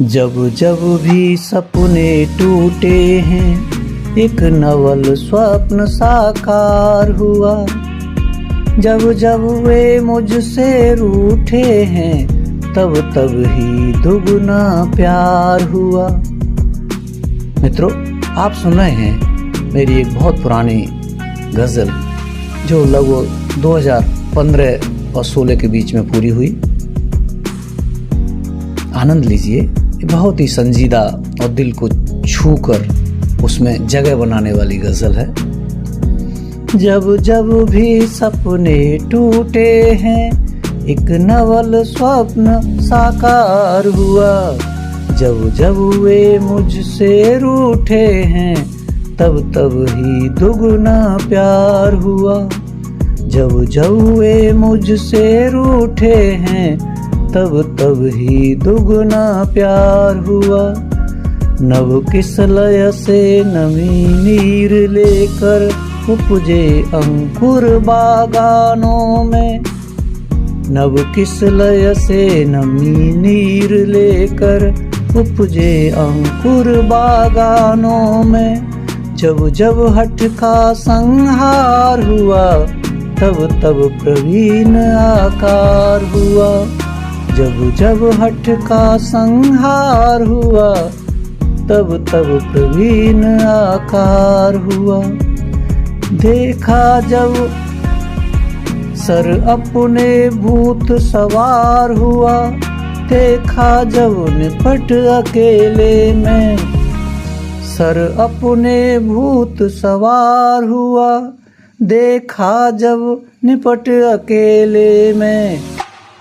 जब जब भी सपने टूटे हैं, एक नवल स्वप्न साकार हुआ। जब जब वे मुझसे रूठे हैं, तब तब ही दुगना प्यार हुआ। मित्रों, आप सुन रहे हैं मेरी एक बहुत पुरानी गज़ल जो लगभग 2015 और 16 के बीच में पूरी हुई। आनंद लीजिए। ये बहुत ही संजीदा और दिल को छूकर उसमें जगह बनाने वाली गज़ल है। जब जब भी सपने टूटे हैं, एक नवल स्वप्न साकार हुआ। जब जब वे मुझसे रूठे हैं, तब तब ही दुगना प्यार हुआ। जब जब वे मुझसे रूठे हैं, तब तब ही दुगना प्यार हुआ। नव किस लय से नमी नीर लेकर उपजे अंकुर बागानों में। नव किस लय से नमी नीर लेकर उपजे अंकुर बागानों में। जब जब हठ का संहार हुआ, तब तब प्रवीण आकार हुआ। जब जब हठ का संहार हुआ, तब तब प्रवीण आकार हुआ। देखा जब सर अपने भूत सवार हुआ, देखा जब निपट अकेले में। सर अपने भूत सवार हुआ, देखा जब निपट अकेले में।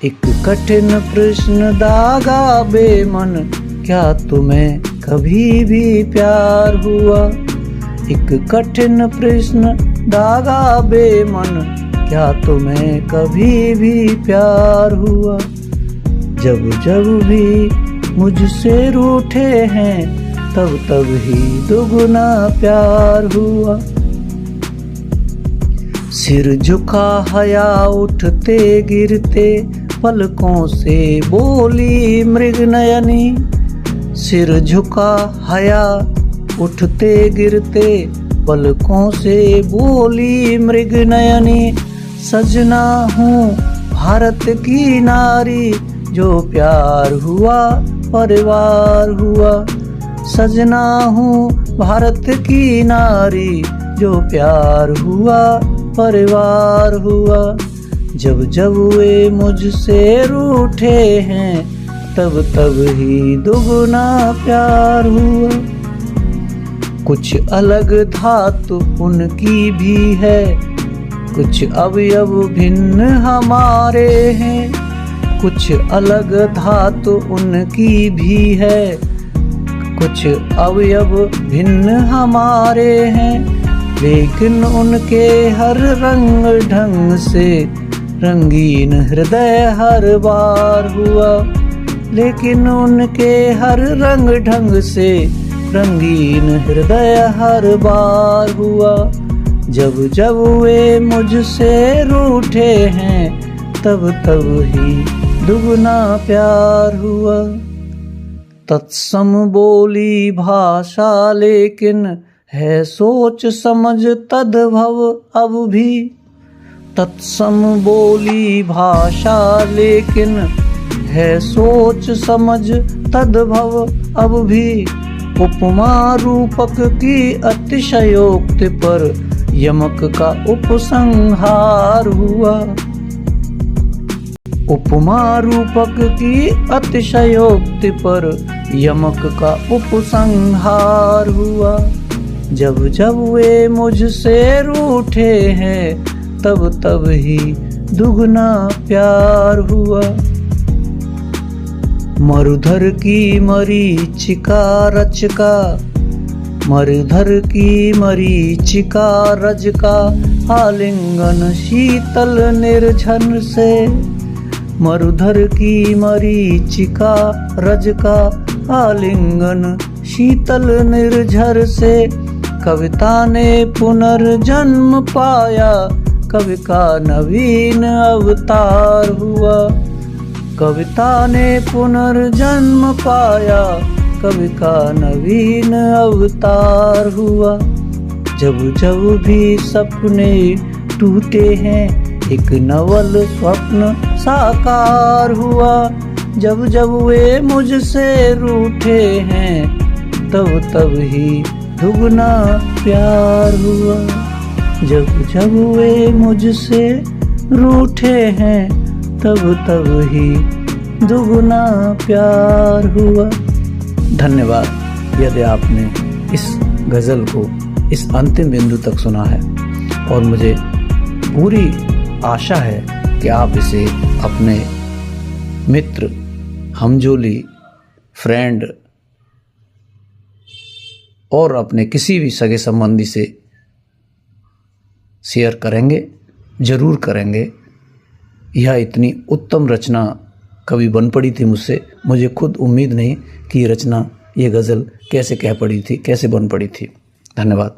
एक कठिन प्रश्न दागा बेमन, क्या तुम्हें कभी भी प्यार हुआ। एक कठिन प्रश्न दागा बेमन, क्या तुम्हें कभी भी प्यार हुआ। जब जब भी मुझसे रूठे हैं, तब तब ही दुगना प्यार हुआ। सिर झुका हया उठते गिरते, पलकों से बोली मृग नयनी। सिर झुका हया उठते गिरते, पलकों से बोली मृग नयनी। सजना हूँ भारत की नारी, जो प्यार हुआ परिवार हुआ। सजना हूँ भारत की नारी, जो प्यार हुआ परिवार हुआ। जब जब वे मुझसे रूठे हैं, तब तब ही दुगना प्यार हुआ। कुछ अलग धातु उनकी भी है, कुछ अवयव भिन्न हमारे हैं। कुछ अलग धातु उनकी भी है, कुछ अवयव भिन्न हमारे हैं। लेकिन उनके हर रंग ढंग से रंगीन हृदय हर बार हुआ। लेकिन उनके हर रंग ढंग से रंगीन हृदय हर बार हुआ। जब जब वे मुझसे रूठे हैं, तब तब ही दुगना प्यार हुआ। तत्सम बोली भाषा लेकिन है सोच समझ तद्भव अब भी। तत्सम बोली भाषा लेकिन है सोच समझ तद्भव अब भी। उपमा रूपक की अतिशयोक्ति पर यमक का उपसंहार हुआ। उपमा रूपक की अतिशयोक्ति पर यमक का उपसंहार हुआ। जब जब वे मुझसे रूठे हैं, तब तब ही दुगना प्यार हुआ। मरुधर की मरीचिका रचका, मरुधर की मरीचिका रजका, आलिंगन शीतल निर्झर से। मरुधर की मरीचिका रजका, आलिंगन शीतल निर्झर से। कविता ने पुनर्जन्म पाया, कवि का नवीन अवतार हुआ। कविता ने पुनर्जन्म पाया, कवि का नवीन अवतार हुआ। जब जब भी सपने टूटे हैं, एक नवल स्वप्न साकार हुआ। जब जब वे मुझसे रूठे हैं, तब तब ही दुगना प्यार हुआ। जब जब वे मुझसे रूठे हैं, तब तब ही दुगना प्यार हुआ। धन्यवाद यदि आपने इस गज़ल को इस अंतिम बिंदु तक सुना है, और मुझे पूरी आशा है कि आप इसे अपने मित्र, हमजोली, फ्रेंड और अपने किसी भी सगे संबंधी से शेयर करेंगे, ज़रूर करेंगे। यह इतनी उत्तम रचना कभी बन पड़ी थी मुझसे, मुझे खुद उम्मीद नहीं कि ये रचना, ये गज़ल कैसे कह पड़ी थी, कैसे बन पड़ी थी। धन्यवाद।